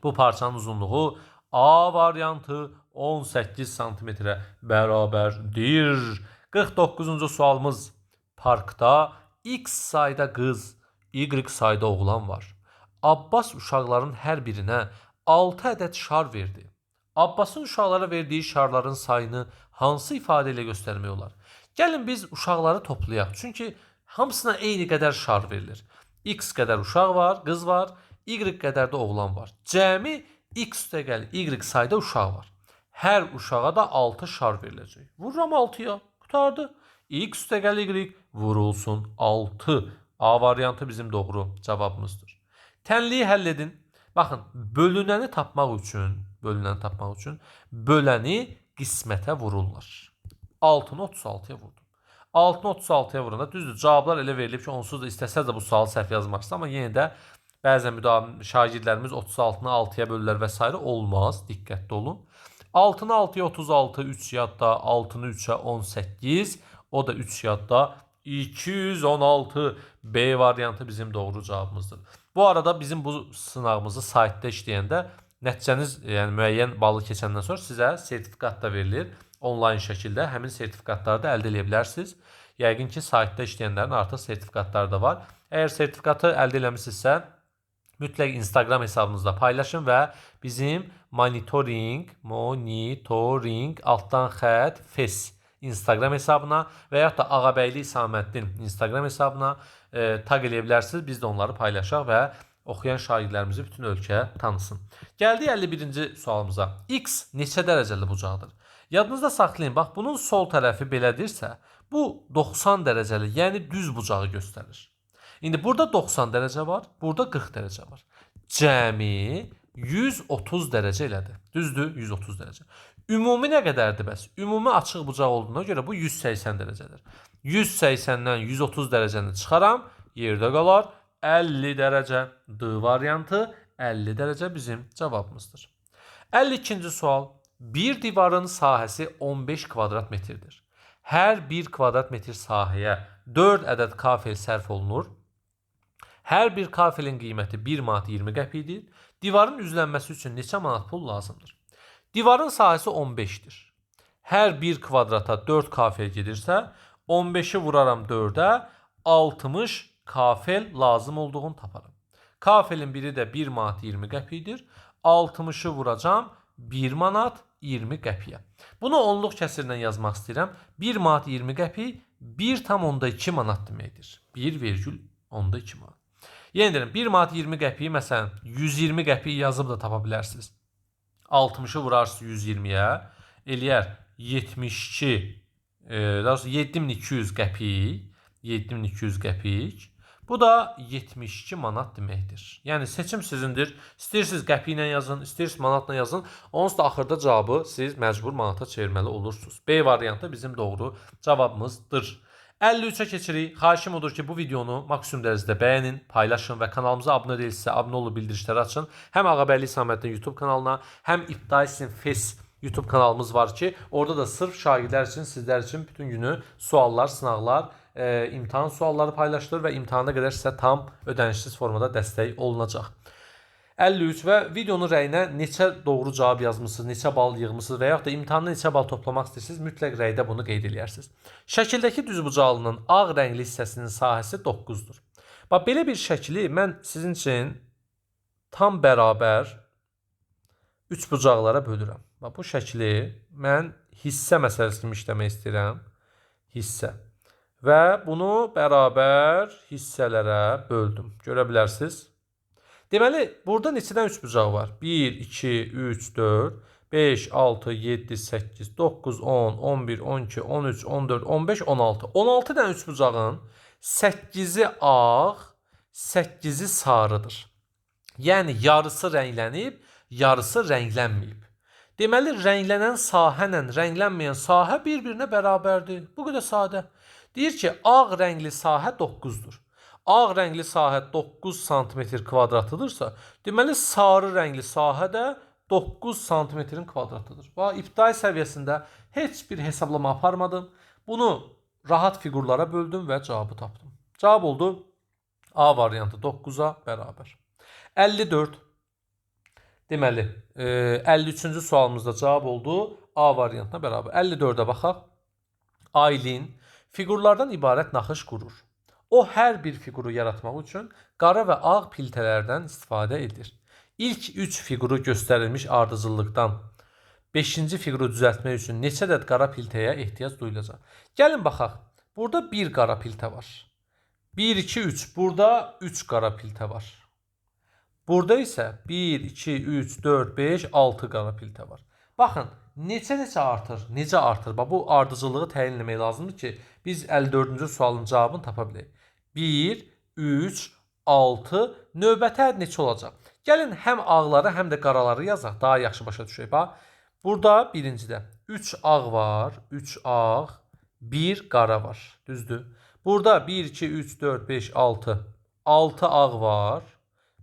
bu parçanın uzunluğu A variantı 18 santimetrə bərabərdir. 49-cu sualımız. Parkda X sayda qız, Y sayda oğlan var. Abbas uşaqların hər birinə 6 ədəd şar verdi. Abbasın uşaqlara verdiyi şarların sayını hansı ifadə ilə göstərmək olar? Gəlin biz uşaqları toplayaq. Çünki hamısına eyni qədər şar verilir. X qədər uşaq var, qız var, Y qədər də oğlan var. Cəmi X üstəgəl Y sayda uşaq var. Hər uşağa da 6 şar veriləcək. Vururam 6'ya, qutardı. X üstəgəl Y vurulsun 6. A variantı bizim doğru cavabımızdır. Tənliyi həll edin. Baxın, bölünəni tapmaq üçün böləni qismətə vururlar. 6'nı 36'ya vurdum. 6-nı 36-ya vuranda düzdür. Cavablar elə verilib ki, onsuz da istəsəz də bu sualı səhv yazmaq istəyir, amma yenə də bəzən şagirdlərimiz 36-nı 6-ya bölürlər və s. olmaz. Diqqətli olun. 6-nı 6-ya 36, 3 yadda, 6-nı 3-ə 18, o da 3 yadda, 216. B variantı bizim doğru cavabımızdır. Bu arada bizim bu sınavımızı saytda işləyəndə nəticəniz, yəni müəyyən balı keçəndən sonra sizə sertifikat da verilir. Onlayn şəkildə həmin sertifikatları da əldə edə bilərsiniz. Yəqin ki, saytda işləyənlərin artıq sertifikatları da var. Əgər sertifikatı əldə eləmisinizsə, mütləq Instagram hesabınızda paylaşın və bizim monitoring altdan xətt fes Instagram hesabına və yaxud da Ağabəyli İsaməddin Instagram hesabına tag eləyə bilərsiniz. Biz də onları paylaşaq və oxuyan şagirdlərimizi bütün ölkə tanısın. Gəldik 51-ci sualımıza. X neçə dərəcəli bucaqdır? Yadınızda saxlayın. Bax, bunun sol tərəfi belədirsə, bu 90 dərəcəli, yəni düz bucağı göstərir. İndi burada 90 dərəcə var, burada 40 dərəcə var. Cəmi 130 dərəcə elədir. Düzdür? 130 dərəcə. Ümumi nə qədərdir bəs? Ümumi açıq bucaq olduğuna görə bu 180 dərəcədir. 180-dən 130 dərəcəni çıxaram, yerdə qalar 50 dərəcə. D variantı 50 dərəcə bizim cavabımızdır. 52-ci sual. Bir divarın sahəsi 15 kvadrat metrdir. Hər 1 kvadrat metr sahəyə 4 ədəd kafel sərf olunur. Hər bir kafelin qiyməti 1 manat 20 qəpikdir. Divarın üzlənməsi üçün neçə manat pul lazımdır? Divarın sahəsi 15-dir. Hər 1 kvadrata 4 kafel gedirsə, 15-i vuraram 4-ə, 60 kafel lazım olduğunu taparım. Kafelin biri də 1 manat 20 qəpikdir. 60-ı vuracam 1 manat 20 qəpiyə. Bunu onluq kəsirlə yazmaq istəyirəm. 1 manat 20 qəpik 1,2 manat deməkdir. 1,2 manat. Yenə deyirəm, 1 manat 20 qəpiyi, məsələn, 120 qəpiyi yazıb da tapa bilərsiniz. 60-ı vurarsınız 120-yə, eləyər 72, daha sonra 7200 qəpik, 7200 qəpik. Bu da 72 manat deməkdir. Yəni seçim sizindir. İstəyirsiniz qəpi ilə yazın, istəyirsiniz manatla yazın. Onsuz da axırda cavabı siz məcbur manata çevirməli olursunuz. B variantı bizim doğru cavabımızdır. 53-ə keçirik. Xahişim odur ki, bu videonu maksimum dərəcədə bəyənin, paylaşın və kanalımıza abunə deyilsə, abunə olub bildirişləri açın. Həm Ağabəyli İsaməddin YouTube kanalına, həm İbtidai Sinif FES YouTube kanalımız var ki, orada da sırf şagirdlər üçün, sizlər üçün bütün günü suallar, sınaqlar, imtahan sualları paylaşılır və imtahana qədər sizə tam ödənişsiz formada dəstək olunacaq. 53 və videonun rəyinə neçə doğru cavab yazmışsınız, neçə bal yığmışsınız və yaxud da imtahanda neçə bal toplamaq istəyirsiniz, mütləq rəydə bunu qeyd edirsiniz. Şəkildəki düzbucaqlının ağ rəngli hissəsinin sahəsi 9-dur. Bax, belə bir şəkli mən sizin üçün tam bərabər 3 bucaqlara bölürəm. Bax, bu şəkli mən hissə məsələsi kimi işləmək istəyirəm. Hissə. Və bunu bərabər hissələrə böldüm. Görə bilərsiniz. Deməli, burada neçədən 3 bucaq var? 1, 2, 3, 4, 5, 6, 7, 8, 9, 10, 11, 12, 13, 14, 15, 16. 16 dən 3 bucağın 8-i ağ, 8-i sarıdır. Yəni, yarısı rənglənib, yarısı rənglənməyib. Deməli, rənglənən sahə ilə rənglənməyən sahə bir-birinə bərabərdir. Bu qədər sadə. Deyir ki, ağ rəngli sahə 9-dur. Ağ rəngli sahə 9 sm kvadratıdırsa, deməli sarı rəngli sahə də 9 sm kvadratıdır. Bax, ibtidai səviyyəsində heç bir hesablama aparmadım. Bunu rahat fiqurlara böldüm və cavabı tapdım. Cavab oldu A variantı 9-a bərabər. 54. Deməli, 53-cü sualımızda cavab oldu A variantına bərabər. 54-ə baxaq. Aylin fiqurlardan ibarət naxış qurur. O hər bir fiquru yaratmaq üçün qara və ağ piltələrdən istifadə edir. İlk 3 fiquru göstərilmiş ardıcıllıqdan 5-ci fiquru düzəltmək üçün neçə ədəd qara piltəyə ehtiyac duyulacaq? Gəlin baxaq. Burada 1 qara piltə var. 1, 2, 3. Burada 3 qara piltə var. Burada isə 1, 2, 3, 4, 5, 6 qara piltə var. Baxın, necə artır? Necə artır? Bax, bu ardıcılığı təyin etmək lazımdır ki, biz 54-cü sualın cavabını tapa bilək. 1, 3, 6, növbəti ədəd neçə olacaq? Gəlin, həm ağları, həm də qaraları yazaq, daha yaxşı başa düşək. Bax, burada birincidə 3 ağ var, 3 ağ, bir qara var. Düzdür? Burada 1, 2, 3, 4, 5, 6. 6 ağ var.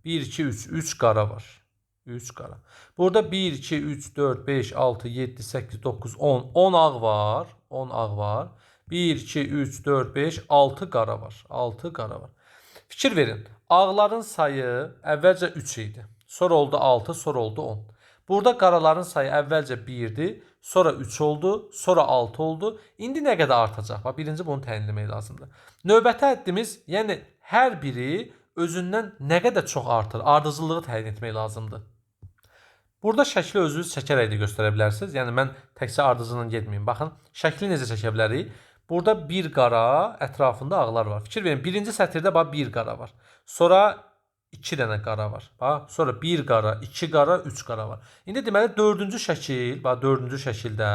1, 2, 3. 3 qara var. 3 qara. Burada 1, 2, 3, 4, 5, 6, 7, 8, 9, 10. 10 ağ var. 10 ağ var. 1, 2, 3, 4, 5, 6 qara var. 6 qara var. Fikir verin. Ağların sayı əvvəlcə 3 idi. Sonra oldu 6, sonra oldu 10. Burada qaraların sayı əvvəlcə 1 idi, sonra 3 oldu, sonra 6 oldu. İndi nə qədər artacaq? Bax, birinci bunu təyin etmək lazımdır. Növbəti həddimiz, yəni hər biri özündən nə qədər çox artır, ardıcıllığı təyin etmək lazımdır. Burada şəkli özünüz çəkərək də göstərə bilərsiniz. Yəni mən təkcə ardıcılla getməyim. Baxın, şəkli necə çəkə bilərik? Burada bir qara, ətrafında ağlar var. Fikir verin, birinci sətirdə bax bir qara var. Sonra 2 dənə qara var. Bax, sonra 1 qara, 2 qara, 3 qara var. İndi deməli dördüncü şəkil, bax dördüncü şəkildə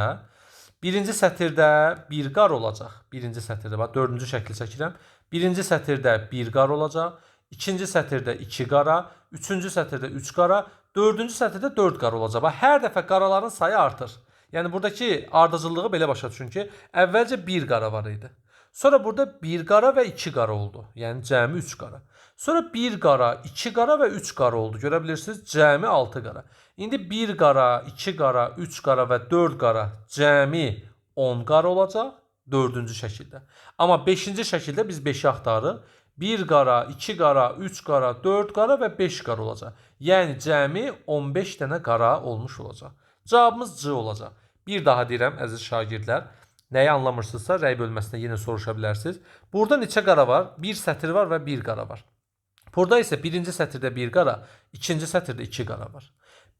birinci sətirdə 1 qara olacaq. Birinci sətirdə bax dördüncü şəkli çəkirəm. Birinci sətirdə 1 qara olacaq. İkinci sətirdə 2 qara, üçüncü sətirdə 3 qara, dördüncü sətirdə 4 qara olacaq. Bax, hər dəfə qaraların sayı artır. Yəni buradakı ardıcıllığı belə başa düşün ki, əvvəlcə 1 qara var idi. Sonra burada 1 qara və 2 qara oldu. Yəni cəmi 3 qara. Sonra 1 qara, 2 qara və 3 qara oldu. Görə bilirsiniz, cəmi 6 qara. İndi 1 qara, 2 qara, 3 qara və 4 qara cəmi 10 qara olacaq dördüncü şəkildə. Amma 5-ci şəkildə biz 5-i axtarırıq. 1 qara, 2 qara, 3 qara, 4 qara və 5 qara olacaq. Yəni cəmi 15 dənə qara olmuş olacaq. Cavabımız C olacaq. Bir daha deyirəm əziz şagirdlər, nəyi anlamırsınızsa rəy bölməsində yenə soruşa bilərsiniz. Burada neçə qara var? 1 sətir var və 1 qara var. Burada isə birinci sətirdə 1 qara, ikinci sətirdə 2 qara var.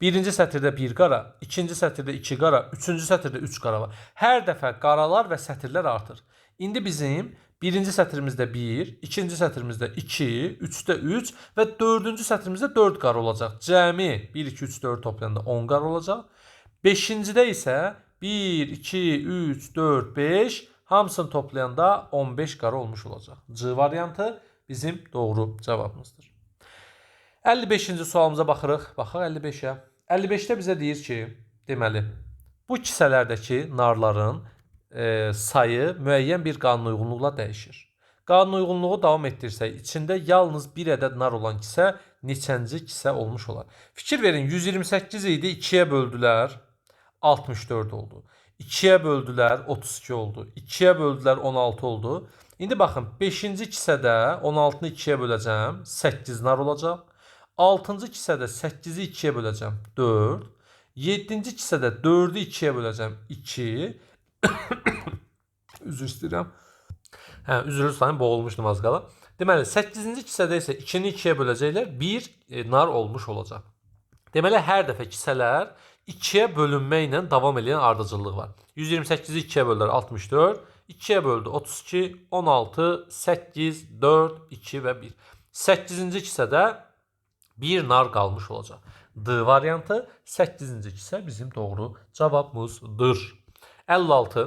Birinci sətirdə 1 qara, ikinci sətirdə 2 qara, üçüncü sətirdə 3 qara var. Hər dəfə qaralar və sətirlər artır. İndi bizim birinci sətrimizdə 1, ikinci sətrimizdə 2, 3-də 3 və dördüncü sətrimizdə 4 qara olacaq. Cəmi 1, 2, 3, 4 toplayanda 10 qara olacaq. Beşincidə isə 1, 2, 3, 4, 5 hamısını toplayanda 15 qara olmuş olacaq. C variantı bizim doğru cavabımızdır. 55-ci sualımıza baxırıq. Baxaq 55-ə. 55-də bizə deyir ki, deməli, bu kisələrdəki narların sayı müəyyən bir qanun uyğunluqla dəyişir. Qanun uyğunluğu davam etdirsək, içində yalnız bir ədəd nar olan kisə neçənci kisə olmuş olar? Fikir verin, 128 idi, 2-yə böldülər, 64 oldu. 2-yə böldülər, 32 oldu. 2-yə böldülər, 16 oldu. İndi baxın, 5-ci kisədə 16-nı 2-yə böləcəm, 8 nar olacaq. 6-cı kisədə 8-i 2-yə böləcəm, 4. 7-ci kisədə 4-ü 2-yə böləcəm, 2. Üzr istəyirəm. Üzr istəyirəm, boğulmuşdum az qala. Deməli, 8-ci kisədə isə 2-ni 2-yə böləcəklər, 1 nar olmuş olacaq. Deməli, hər dəfə kisələr 2-yə bölünməklə davam edən ardıcıllıq var. 128-i 2-yə böldülər, 64. 2-yə böldü, 32, 16, 8, 4, 2 və 1. 8-ci kisədə 1 nar qalmış olacaq. D variantı 8-ci kisə bizim doğru cavabımızdır. 56.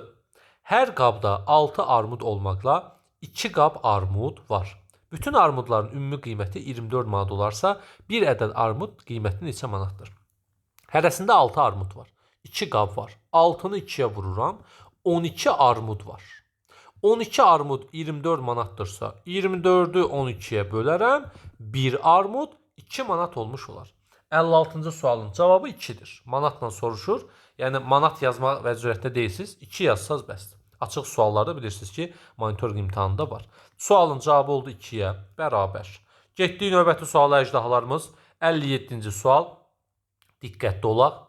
Hər qabda 6 armud olmaqla 2 qab armud var. Bütün armudların ümumi qiyməti 24 manat olarsa, bir ədəd armud qiyməti neçə manatdır? Hərəsində 6 armud var. 2 qab var. 6-nı 2-yə vururam. 12 armud var. 12 armud 24 manatdırsa, 24-ü 12-yə bölərəm. 1 armud 2 manat olmuş olar. 56-cı sualın cavabı 2-dir. Manatla soruşur. Yəni manat yazma vəziyyətdə deyilsiniz. 2 yazsaz bəsdir. Açıq suallarda bilirsiniz ki, monitorinq imtahanında var. Sualın cavabı oldu 2-yə bərabər. Getdik növbəti suala əjdahalarımız. 57-ci sual. Diqqətli olaq.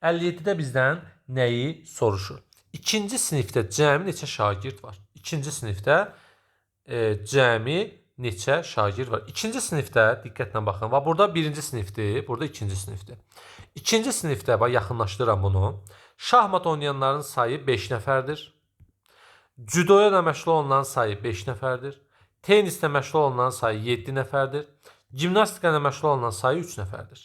57-də bizdən nəyi soruşur? İkinci sinifdə cəmi neçə şagird var? İkinci sinifdə cəmi neçə şagird var? İkinci sinifdə diqqətlə baxın. Və burada birinci sinifdir, burada ikinci sinifdir. İkinci sinifdə, bax yaxınlaşdıram bunu. Şahmat oynayanların sayı 5 nəfərdir. Cüdoya da məşğul olunan sayı 5 nəfərdir. Tennisdə məşğul olunan sayı 7 nəfərdir. Gimnastikada məşğul olunan sayı 3 nəfərdir.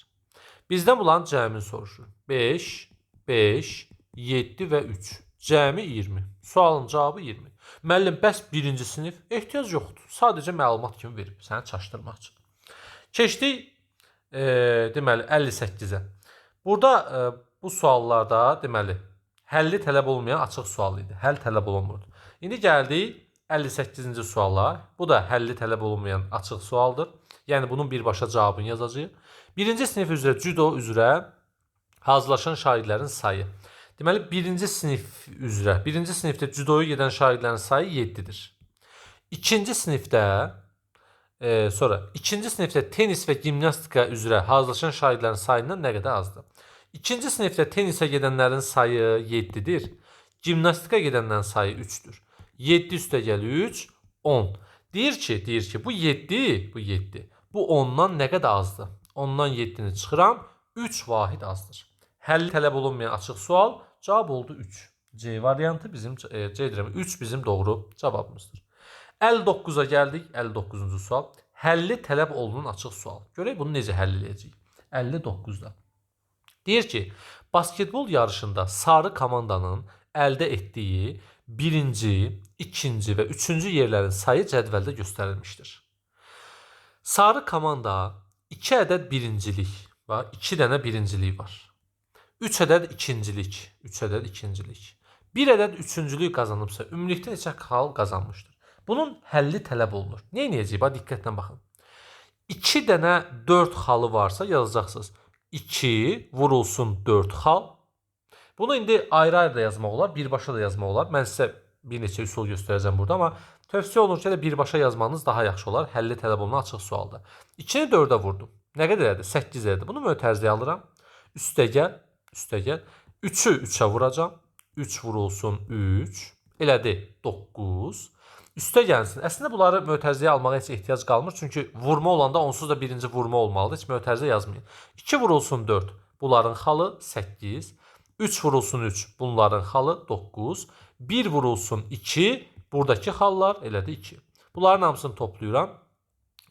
Bizdən bulan cəmini soruşur. 5, 5, 7 və 3. Cəmi 20. Sualın cavabı 20. Müəllim, bəs birinci sinif? Ehtiyac yoxdur. Sadəcə məlumat kimi verib, səni çaşdırmaq üçün. Keçdik, deməli, 58-ə. Burada bu suallarda, deməli, həlli tələb olmayan açıq sual idi. Həll tələb olunmurdu. İndi gəldik 58-ci suala. Bu da həlli tələb olunmayan açıq sualdır. Yəni bunun birbaşa cavabını yazacağıq. Birinci sinif üzrə judo üzrə hazırlaşan şagirdlərin sayı. Deməli, birinci sinifdə judoya gedən şagirdlərin sayı 7-dir. İkinci sinifdə tenis və gimnastika üzrə hazırlaşan şagirdlərin sayından nə qədər azdır? İkinci sinifdə tenisə gedənlərin sayı 7-dir. Gimnastika gedənlərin sayı 3-dür. 7 üstə gəl 3, 10. Deyir ki, bu 7. Bu 10-dan nə qədər azdır? 10-dan 7-ni çıxıram, 3 vahid azdır. Həlli tələb olunmayan açıq sual, cavab oldu 3. C variantı bizim, 3 bizim doğru cavabımızdır. 59-a gəldik, 59-cu sual. Həlli tələb olunan açıq sual. Görək bunu necə həll edəcəyik? 59-da. Deyir ki, basketbol yarışında sarı komandanın əldə etdiyi birinci, ikinci və üçüncü yerlərin sayı cədvəldə göstərilmişdir. Sarı komanda 2 ədəd birincilik var, 2 dənə birincilik var. 3 ədəd ikincilik, 1 ədəd üçüncülük qazanıbsa, ümumilikdə neçə xal qazanmışdır? Bunun həlli tələb olunur. Nə edəcəyik? Diqqətlə baxın. 2 dənə 4 xalı varsa yazacaqsınız. 2 vurulsun 4 xal. Bunu indi ayrı-ayrı da yazmaq olar, birbaşa da yazmaq olar. Mən sizə bir neçə üsul göstərəcəm burada, amma tövsiyə olunur ki, birbaşa yazmanız daha yaxşı olar. Həlli tələb olunan açıq sualda. 2-ni 4-ə vurdum. Nə qədər edir? 8 edir. Bunu mötərizəyə alıram. Üstə gəl. 3-ü 3-ə vuracam. 3 vurulsun 3. Elədi 9. Üstə gəlsin. Əslində bunları mötərizəyə almağa heç ehtiyac qalmır. Çünki vurma olanda onsuz da birinci vurma olmalıdır. Heç mötərizə yazmayın. 2 vurulsun 4. Bunların xalı 8. 3 vurulsun 3. Bunların xalı 9. 1 vurulsun 2. Buradakı xallar elədi 2. Bunların hamısını toplayıram.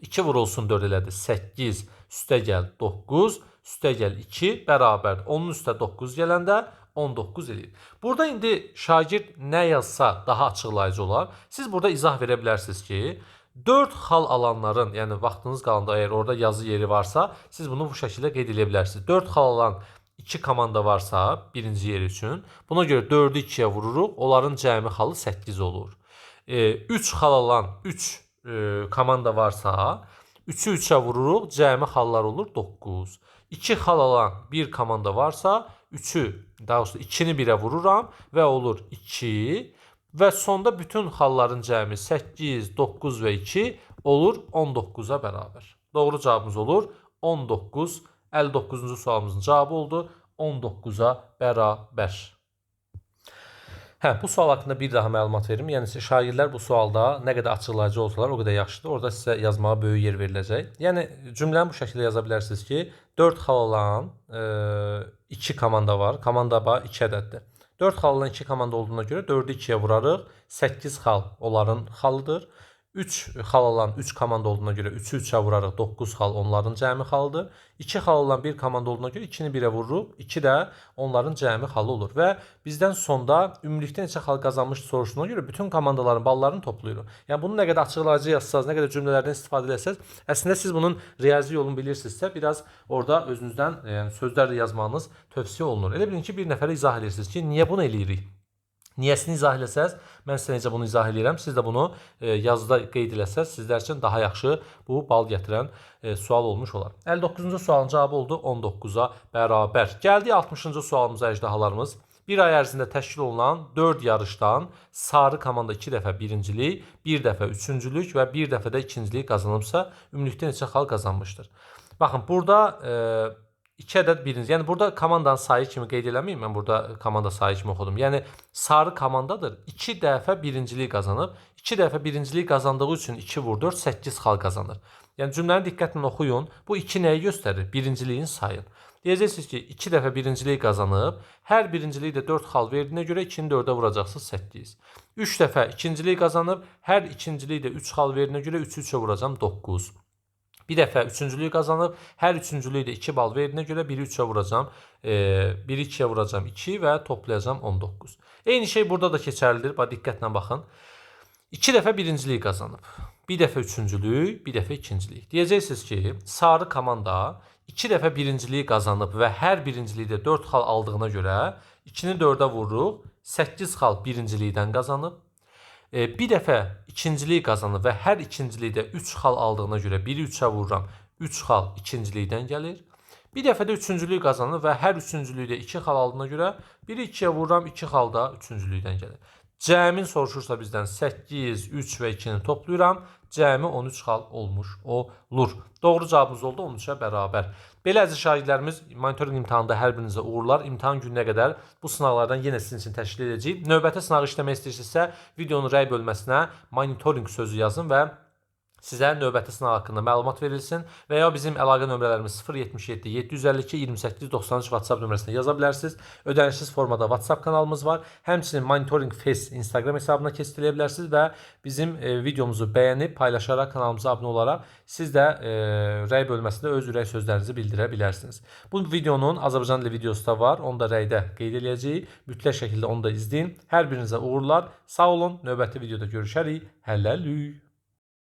2 vurulsun 4 elədi 8. Üstə gəl 9. Üstə gəl 2 bərabər. Onun üstə 9 gələndə 19 eləyir. Burada indi şagird nə yazsa daha açıqlayıcı olar. Siz burada izah verə bilərsiniz ki, 4 xal alanların, yəni vaxtınız qalanda əgər orada yazı yeri varsa, siz bunu bu şəkildə qeyd edə bilərsiniz. 4 xal alan 2 komanda varsa birinci yer üçün, buna görə 4-ü 2-yə vururuq, onların cəmi xalı 8 olur. 3 xal alan 3 komanda varsa, 3-ü 3-ə vururuq, cəmi xallar olur 9. 2 xal alan 1 komanda varsa, 2-ni 1-ə vururam və olur 2 və sonda bütün xalların cəmi 8, 9 və 2 olur 19-a bərabər. Doğru cavabımız olur 19. 59-cu sualımızın cavabı oldu 19-a bərabər. Bu sual haqqında bir daha məlumat verim. Yəni şagirdlər bu sualda nə qədər açıqlayıcı olsalar, o qədər yaxşıdır. Orada sizə yazmağa böyük yer veriləcək. Yəni cümləni bu şəkildə yaza bilərsiniz ki, 4 xal olan 2 komanda var. Komanda 2 ədəddir. 4 xal olan 2 komanda olduğuna görə 4-ü 2-yə vurarıq. 8 xal onların xalıdır. 3 xal alan 3 komanda olduğuna görə 3-ü 3-ə vurarıq. 9 xal onların cəmi xalıdır. 2 xal alan 1 komanda olduğuna görə 2-ni 1-ə vururuq. 2 də onların cəmi xalı olur. Və bizdən sonda ümumilikdə neçə xal qazanmış soruşduğuna görə bütün komandaların ballarını toplayırıq. Yəni bunu nə qədər açıqlayıcı yazsaz, nə qədər cümlələrdən istifadə etsəz, əslində siz bunun riyazi yolunu bilirsinizsə, biraz orada özünüzdən sözlər yazmanız tövsiyə olunur. Elə bilin ki, bir nəfərə izah edirsiniz ki, niyə bunu eləyirik? Niyəsini izah eləsəz, mən sizə necə bunu izah edirəm, siz də bunu yazıda qeyd eləsəz, sizlər üçün daha yaxşı bu bal gətirən sual olmuş olar. 59-cu sualın cavabı oldu 19-a bərabər. Gəldik 60-cı sualımıza əjdahalarımız. Bir ay ərzində təşkil olunan 4 yarışdan sarı komanda 2 dəfə birincilik, 1 dəfə üçüncülük və 1 dəfə də ikincilik qazanıbsa, ümumilikdə neçə xal qazanmışdır? Baxın, burada 2 ədəd birinci. Yəni burada komandanın sayı kimi qeyd eləməyim. Mən burada komanda sayı kimi oxudum. Yəni sarı komandadır. 2 dəfə birincilik qazanıb. 2 dəfə birincilik qazandığı üçün 2 vur 4, 8 xal qazanır. Yəni cümləni diqqətlə oxuyun. Bu 2 nəyi göstərir? Birinciliyin sayını. Deyəcəksiniz ki, 2 dəfə birincilik qazanıb. Hər birincilik də 4 xal verdiyinə görə 2-ni 4-ə vuracaqsınız 8. 3 dəfə ikincilik qazanıb. Hər ikincilik də 3 xal verdiyinə görə 3-ü 3-ə vuracam 9. Bir dəfə üçüncülüyü qazanıb, hər üçüncülüyü də 2 bal verdiyinə görə 1-i 3-ə vuracam, 1-i 2-yə vuracam 2 və toplayacam 19. Eyni şey burada da keçərlidir. Diqqətlə baxın. 2 dəfə birincilik qazanıb, bir dəfə üçüncülük, bir dəfə ikincilik. Deyəcəksiniz ki, sarı komanda 2 dəfə birinciliyi qazanıb və hər birincilikdə 4 xal aldığına görə 2-ni 4-ə vururuq, 8 xal birincilikdən qazanıb. Bir dəfə ikincilik qazanır və hər ikincilikdə 3 xal aldığına görə 1-i 3-ə vururam. 3 xal ikincilikdən gəlir. Bir dəfə də üçüncülük qazanır və hər üçüncülükdə 2 xal aldığına görə 1-i 2-yə vururam, 2 xal da üçüncülükdən gəlir. Cəmin soruşursa bizdən 8, 3 və 2-ni toplayıram. Cəmi 13 xal olmuş olur. Doğru cavabımız oldu 13-ə bərabər. Belə əziz şagirdlərimiz, monitorinq imtahanında hər birinizə uğurlar. İmtahan gününə qədər bu sınaqlardan yenə sizin üçün təşkil edəcəyik. Növbəti sınağı işləmək istəyirsinizsə, videonun rəy bölməsinə monitorinq sözü yazın və sizə növbəti sınaq haqqında məlumat verilsin və ya bizim əlaqə nömrələrimiz 077 752 28 93 WhatsApp nömrəsinə yaza bilərsiniz. Ödənişsiz formada WhatsApp kanalımız var. Həmçinin Monitoring Face Instagram hesabına keçid edə bilərsiniz və bizim videomuzu bəyənib, paylaşaraq, kanalımıza abunə olaraq siz də rəy bölməsində öz ürək sözlərinizi bildirə bilərsiniz. Bu videonun Azərbaycan dili videosu da var. Onu da rəydə qeyd edəcəyik. Mütləq şəkildə onu da izləyin. Hər birinizə uğurlar. Sağ olun. Növbəti videoda görüşərik. Hələlik.